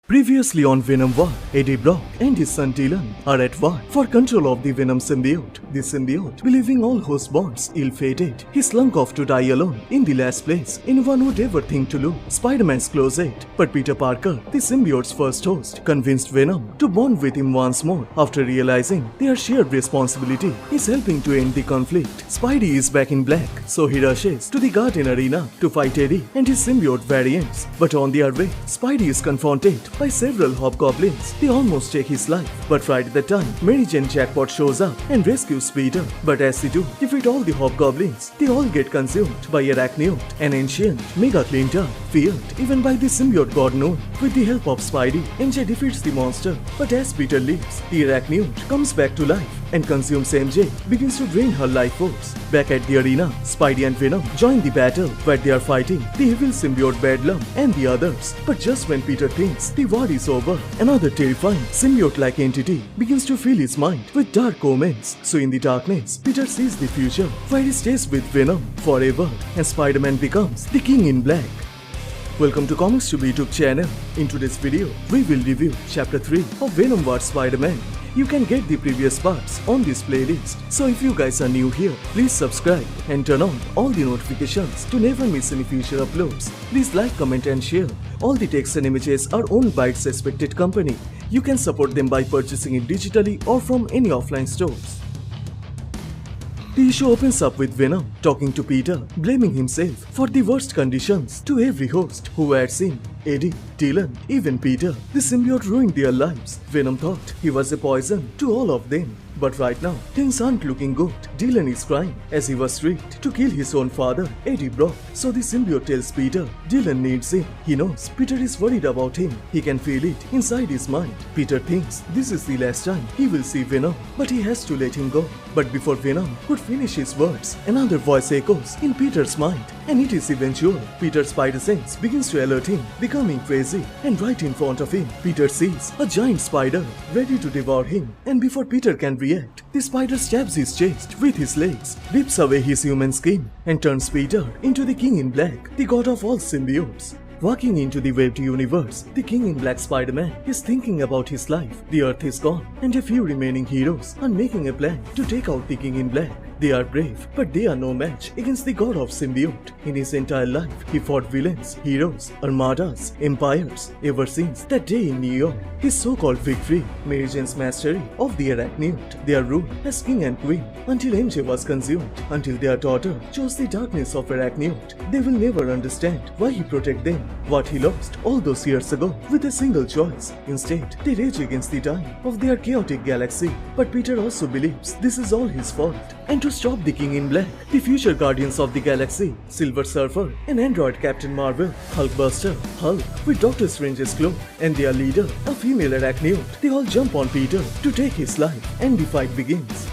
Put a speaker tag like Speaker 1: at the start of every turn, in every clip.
Speaker 1: Previously on Venom 1, Eddie Brock and his son Dylan are at war for control of the Venom symbiote. The symbiote, believing all host bonds ill-fated, he slunk off to die alone in the last place anyone would ever think to look, Spider-Man's closet. But Peter Parker, the symbiote's first host, convinced Venom to bond with him once more after realizing their shared responsibility is helping to end the conflict. Spidey is back in black, so he rushes to the Garden Arena to fight Eddie and his symbiote variants. But on their way, Spidey is confronted by several hobgoblins. They almost take his life, but right at the time, Mary Jane Jackpot shows up and rescues Peter. But as they do defeat all the hobgoblins, they all get consumed by Arachneot, an ancient mega cleaned feared even by the symbiote god known. With the help of Spidey, MJ defeats the monster, but as Peter leaves, the Arachneot comes back to life and consumes MJ, begins to drain her life force. Back at the arena, Spidey and Venom join the battle where they are fighting the evil symbiote Bedlam and the others. But just when Peter thinks the war is over, another terrifying symbiote-like entity begins to fill his mind with dark omens. So in the darkness, Peter sees the future where he stays with Venom forever and Spider-Man becomes the King in Black. Welcome to Comics Tube YouTube channel. In today's video, we will review Chapter 3 of Venom vs Spider-Man. You can get the previous parts on this playlist. So if you guys are new here, please subscribe and turn on all the notifications to never miss any future uploads. Please like, comment and share. All the text and images are owned by its respected company. You can support them by purchasing it digitally or from any offline stores. The issue opens up with Venom talking to Peter, blaming himself for the worst conditions to every host who had seen Eddie, Dylan, even Peter. The symbiote ruined their lives. Venom thought he was a poison to all of them. But right now, things aren't looking good. Dylan is crying as he was tricked to kill his own father, Eddie Brock. So the symbiote tells Peter Dylan needs him. He knows Peter is worried about him. He can feel it inside his mind. Peter thinks this is the last time he will see Venom, but he has to let him go. But before Venom could finish his words, another voice echoes in Peter's mind, and it is eventual. Peter's spider sense begins to alert him, becoming crazy, and right in front of him, Peter sees a giant spider ready to devour him. And before Peter can react, the spider stabs his chest with his legs, rips away his human skin, and turns Peter into the King in Black, the god of all symbiotes. Walking into the webbed universe, the King in Black Spider-Man is thinking about his life. The Earth is gone, and a few remaining heroes are making a plan to take out the King in Black. They are brave, but they are no match against the god of symbiote. In his entire life, he fought villains, heroes, armadas, empires, ever since that day in New York. His so-called victory, Mary Jane's mastery of the Arachneot, their rule as king and queen, until MJ was consumed, until their daughter chose the darkness of Arachneot. They will never understand why he protected them, what he lost all those years ago with a single choice. Instead, they rage against the time of their chaotic galaxy. But Peter also believes this is all his fault. And to stop the King in Black, the future guardians of the galaxy, Silver Surfer, an android Captain Marvel, Hulkbuster, Hulk with Doctor Strange's cloak, and their leader, a female Arachneot, they all jump on Peter to take his life, and the fight begins.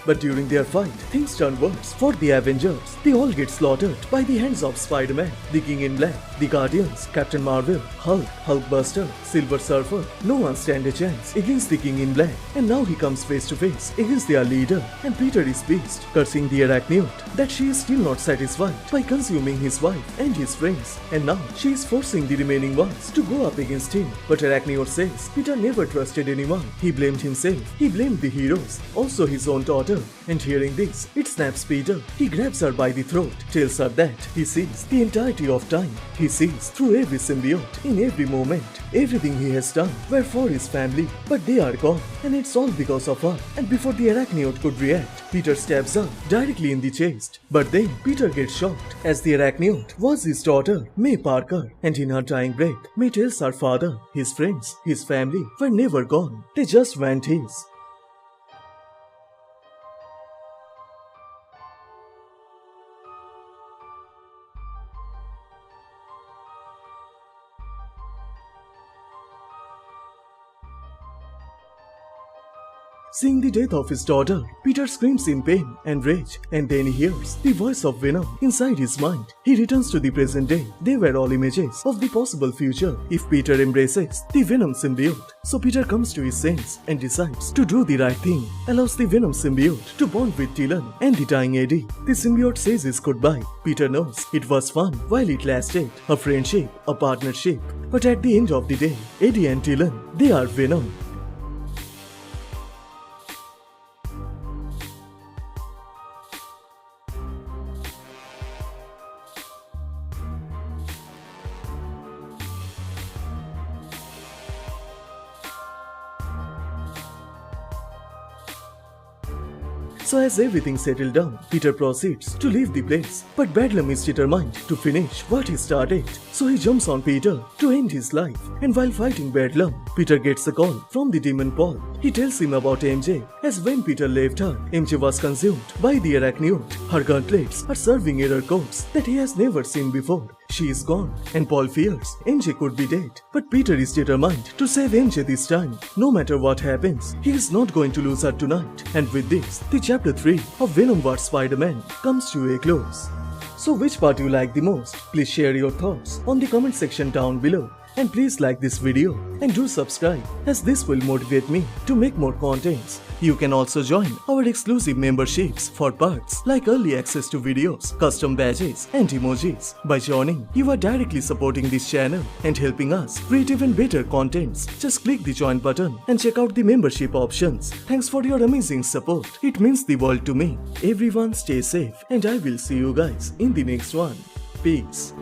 Speaker 1: But during their fight, things turn worse for the Avengers. They all get slaughtered by the hands of Spider-Man, the King in Black, the Guardians, Captain Marvel, Hulk, Hulkbuster, Silver Surfer. No one stand a chance against the King in Black, and now he comes face to face against their leader, and Peter is pissed, cursing the Arachnoid that she is still not satisfied by consuming his wife and his friends, and now she is forcing the remaining ones to go up against him. But Arachnoid says Peter never trusted anyone. He blamed himself, he blamed the heroes, also his own daughter. And hearing this, it snaps Peter. He grabs her by the throat, tells her that he sees the entirety of time. He sees through every symbiote, in every moment. Everything he has done were for his family, but they are gone, and it's all because of her. And before the Arachnoid could react, Peter stabs her directly in the chest. But then Peter gets shocked, as the Arachnoid was his daughter, May Parker, and in her dying breath, May tells her father, his friends, his family were never gone. They just went his. Seeing the death of his daughter, Peter screams in pain and rage, and then he hears the voice of Venom inside his mind. He returns to the present day. They were all images of the possible future if Peter embraces the Venom symbiote. So Peter comes to his sense and decides to do the right thing, allows the Venom symbiote to bond with Dylan and the dying Eddie. The symbiote says his goodbye. Peter knows it was fun while it lasted, a friendship, a partnership. But at the end of the day, Eddie and Dylan, they are Venom. So as everything settled down, Peter proceeds to leave the place. But Bedlam is determined to finish what he started. So he jumps on Peter to end his life. And while fighting Bedlam, Peter gets a call from the demon Paul. He tells him about MJ, as when Peter left her, MJ was consumed by the Arachnoid. Her gauntlets are serving error codes that he has never seen before. She is gone, and Paul fears MJ could be dead. But Peter is determined to save MJ this time. No matter what happens, he is not going to lose her tonight. And with this, the chapter 3 of Venom vs. Spider-Man comes to a close. So which part you like the most? Please share your thoughts on the comment section down below. And please like this video and do subscribe, as this will motivate me to make more contents. You can also join our exclusive memberships for perks like early access to videos, custom badges and emojis. By joining, you are directly supporting this channel and helping us create even better contents. Just click the join button and check out the membership options. Thanks for your amazing support. It means the world to me. Everyone stay safe, and I will see you guys in the next one. Peace.